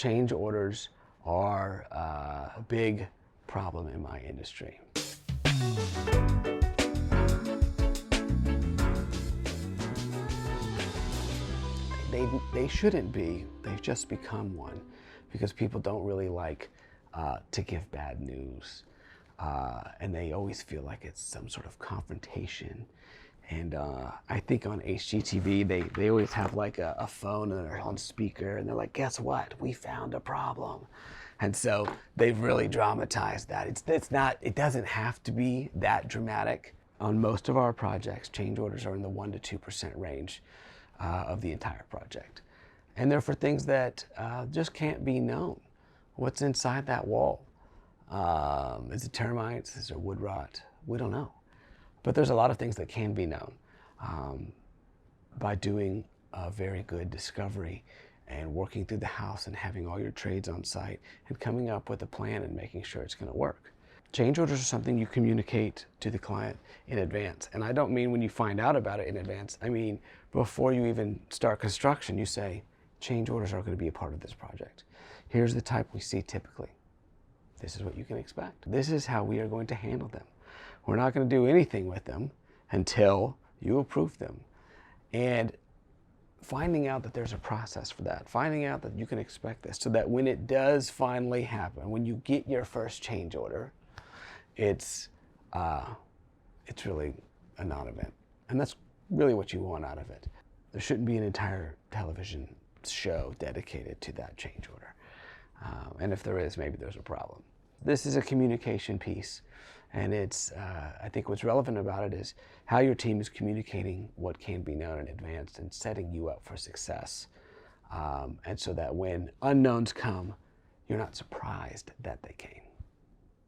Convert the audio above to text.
change orders are a big problem in my industry. They shouldn't be. They've just become one because people don't really like to give bad news. And they always feel like it's some sort of confrontation. And I think on HGTV, they always have like a phone and they're on speaker and they're like, guess what? We found a problem. And so they've really dramatized that. It doesn't have to be that dramatic. On most of our projects, change orders are in the 1% to 2% range of the entire project. And they're for things that just can't be known. What's inside that wall? Is it termites? Is it wood rot? We don't know. But there's a lot of things that can be known by doing a very good discovery and working through the house and having all your trades on site and coming up with a plan and making sure it's going to work. Change orders are something you communicate to the client in advance. And I don't mean when you find out about it in advance. I mean, before you even start construction, you say, change orders are going to be a part of this project. Here's the type we see typically. This is what you can expect. This is how we are going to handle them. We're not going to do anything with them until you approve them. And finding out that there's a process for that, finding out that you can expect this so that when it does finally happen, when you get your first change order, it's really a non-event. And that's really what you want out of it. There shouldn't be an entire television show dedicated to that change order. And if there is, maybe there's a problem. This is a communication piece. And it's, I think what's relevant about it is how your team is communicating what can be known in advance and setting you up for success. And so that when unknowns come, you're not surprised that they came.